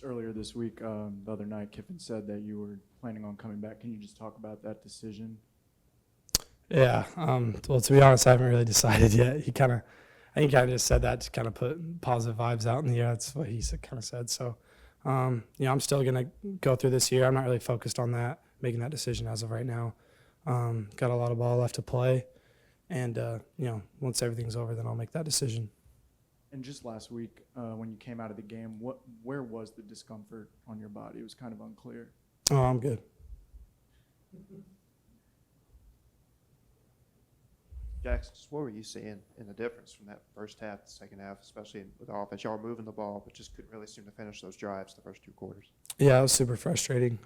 Just earlier this week, the other night, Kiffin said that you were planning on coming back. Can you just talk about that decision? Yeah. Well, to be honest, I haven't really decided yet. I think he kind of just said that to kind of put positive vibes out in the air. That's what he kind of said. So, I'm still going to go through this year. I'm not really focused on that, making that decision as of right now. Got a lot of ball left to play. And, once everything's over, then I'll make that decision. And just last week, when you came out of the game, where was the discomfort on your body? It was kind of unclear. Oh, I'm good. Jaxson, just what were you seeing in the difference from that first half to second half, especially with the offense? Y'all were moving the ball, but just couldn't really seem to finish those drives the first two quarters. Yeah, it was super frustrating,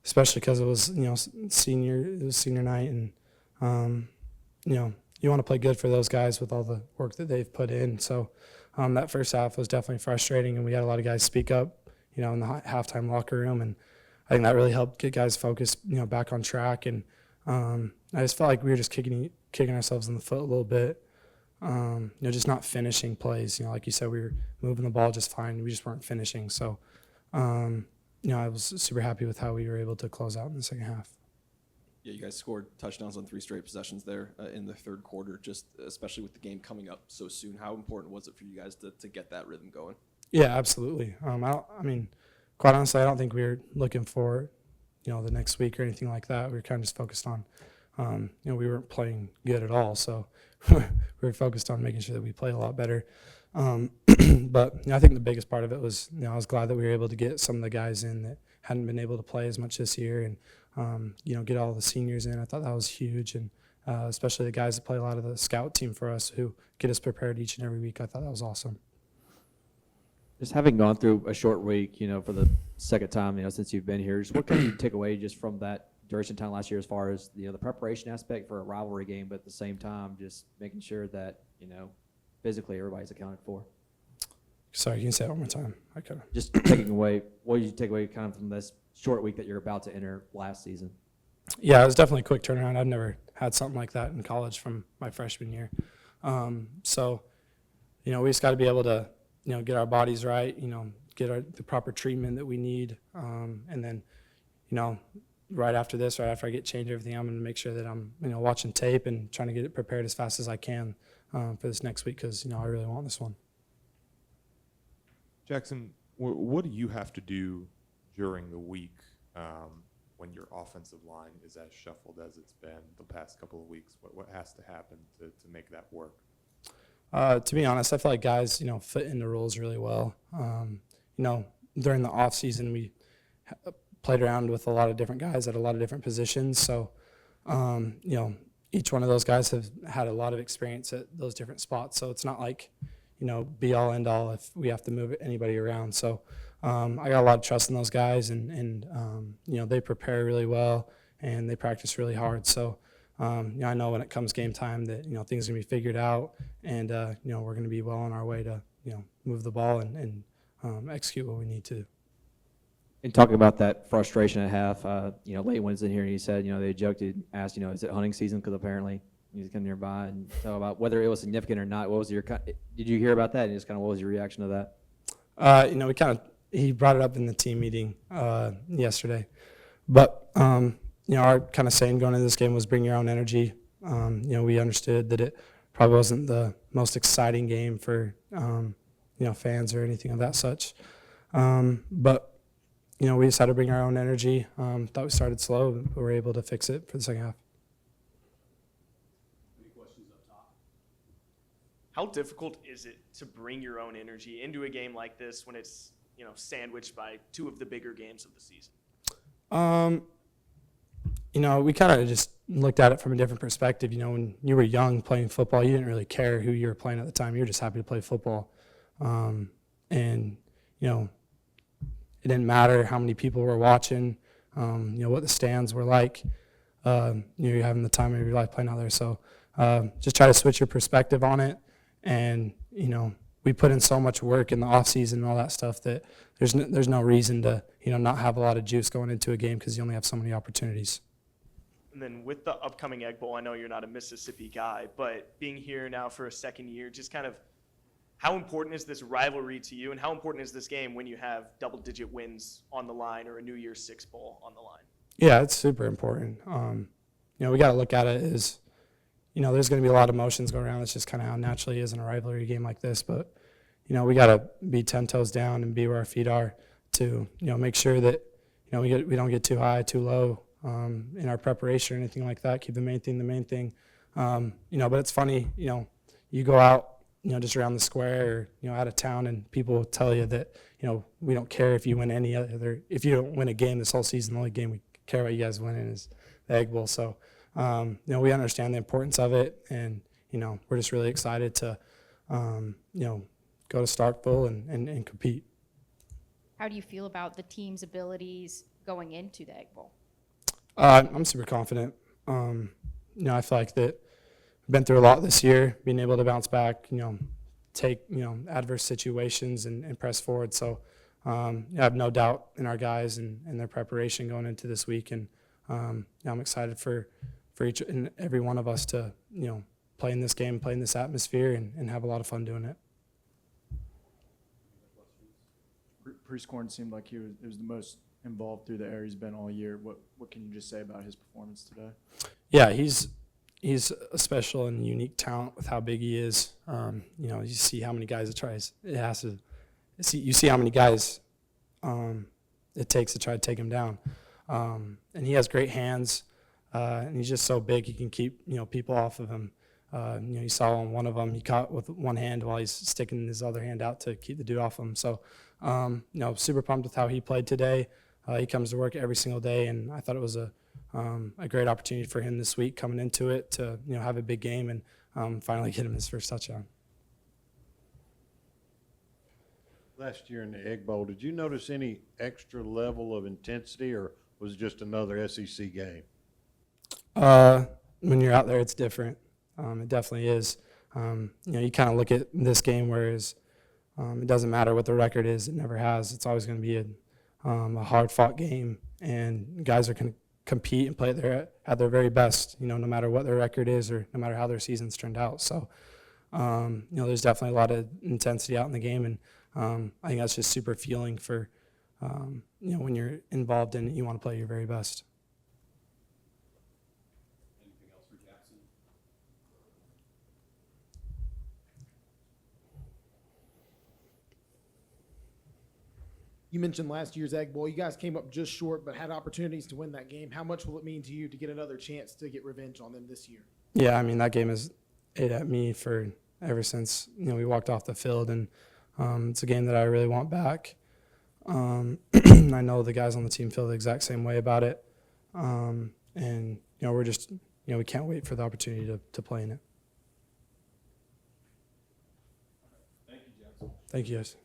especially because it was senior night, and you want to play good for those guys with all the work that they've put in. So that first half was definitely frustrating, and we had a lot of guys speak up, in the halftime locker room, and I think that really helped get guys focused, back on track. And I just felt like we were just kicking ourselves in the foot a little bit, just not finishing plays. Like you said, we were moving the ball just fine. We just weren't finishing. So, I was super happy with how we were able to close out in the second half. Yeah, you guys scored touchdowns on 3 straight possessions there in the third quarter, just especially with the game coming up so soon. How important was it for you guys to get that rhythm going? Yeah, absolutely. Quite honestly, I don't think we were looking for, the next week or anything like that. We were kind of just focused on, we weren't playing good at all. So we were focused on making sure that we play a lot better. But I think the biggest part of it was, I was glad that we were able to get some of the guys in that hadn't been able to play as much this year, and get all the seniors in. I thought that was huge, and especially the guys that play a lot of the scout team for us who get us prepared each and every week. I thought that was awesome. Just having gone through a short week, for the second time, since you've been here, just what can you take away just from that duration time last year as far as, the preparation aspect for a rivalry game, but at the same time just making sure that, physically everybody's accounted for? Sorry, can you say it one more time? Just taking away, what did you take away kind of from this short week that you're about to enter last season? Yeah, it was definitely a quick turnaround. I've never had something like that in college from my freshman year. So, we just got to be able to, get our bodies right, get the proper treatment that we need. And then, right after I get changed everything, I'm going to make sure that I'm, watching tape and trying to get it prepared as fast as I can for this next week because, I really want this one. Jaxson, what do you have to do during the week when your offensive line is as shuffled as it's been the past couple of weeks? What has to happen to make that work? To be honest, I feel like guys, fit into roles really well. During the off season, we played around with a lot of different guys at a lot of different positions. So, each one of those guys have had a lot of experience at those different spots. So it's not like, be all end all if we have to move anybody around. So I got a lot of trust in those guys, and they prepare really well and they practice really hard. So I know when it comes game time that things are gonna be figured out, and we're gonna be well on our way to move the ball and execute what we need to. And talking about that frustration at half, Late was in here and he said, they joked, he asked, is it hunting season? Because apparently he's come nearby, and talk about whether it was significant or not. What was did you hear about that? And just kind of what was your reaction to that? He brought it up in the team meeting yesterday, but our kind of saying going into this game was bring your own energy. We understood that it probably wasn't the most exciting game for fans or anything of that such, but we just had to bring our own energy. Thought we started slow, but we were able to fix it for the second half. How difficult is it to bring your own energy into a game like this when it's, sandwiched by 2 of the bigger games of the season? We kind of just looked at it from a different perspective. When you were young playing football, you didn't really care who you were playing at the time. You were just happy to play football. And, it didn't matter how many people were watching, what the stands were like. You're having the time of your life playing out there. So just try to switch your perspective on it. And, we put in so much work in the off season and all that stuff that there's no reason to, not have a lot of juice going into a game because you only have so many opportunities. And then with the upcoming Egg Bowl, I know you're not a Mississippi guy, but being here now for a second year, just kind of How important is this rivalry to you, and how important is this game when you have double-digit wins on the line or a New Year's Six bowl on the line? Yeah, it's super important. We got to look at it as, there's going to be a lot of emotions going around. That's just kind of how naturally is in a rivalry game like this. But, we got to be 10 toes down and be where our feet are to, make sure that, we don't get too high, too low in our preparation or anything like that. Keep the main thing the main thing. But it's funny, you go out, just around the square or, out of town, and people will tell you that, we don't care if you win if you don't win a game this whole season, the only game we care about you guys winning is the Egg Bowl. So, we understand the importance of it, and, we're just really excited to, go to Starkville and compete. How do you feel about the team's abilities going into the Egg Bowl? I'm super confident. I feel like that I've been through a lot this year, being able to bounce back, take, adverse situations and press forward. So I have no doubt in our guys and their preparation going into this week. And I'm excited for each and every one of us to, play in this game, play in this atmosphere, and have a lot of fun doing it. Priest Corn seemed like he was the most involved through the air he's been all year. What can you just say about his performance today? Yeah, he's a special and unique talent with how big he is. You see how many guys you see how many guys it takes to try to take him down. And he has great hands, and he's just so big he can keep people off of him. You saw on one of them, he caught with one hand while he's sticking his other hand out to keep the dude off him. So, super pumped with how he played today. He comes to work every single day, and I thought it was a great opportunity for him this week coming into it to have a big game and finally get him his first touchdown. Last year in the Egg Bowl, did you notice any extra level of intensity, or was it just another SEC game? When you're out there, it's different. It definitely is. You kind of look at this game, whereas it doesn't matter what the record is. It never has. It's always going to be a hard-fought game, and guys are going to compete and play at their very best, no matter what their record is or no matter how their season's turned out. So, there's definitely a lot of intensity out in the game, and I think that's just super feeling for, when you're involved in it, you want to play your very best. Anything else for Jaxson? You mentioned last year's Egg Bowl. You guys came up just short, but had opportunities to win that game. How much will it mean to you to get another chance to get revenge on them this year? Yeah, that game has ate at me for ever since we walked off the field, and it's a game that I really want back. I know the guys on the team feel the exact same way about it, and we're just we can't wait for the opportunity to play in it. Thank you, Jaxson. Thank you, guys.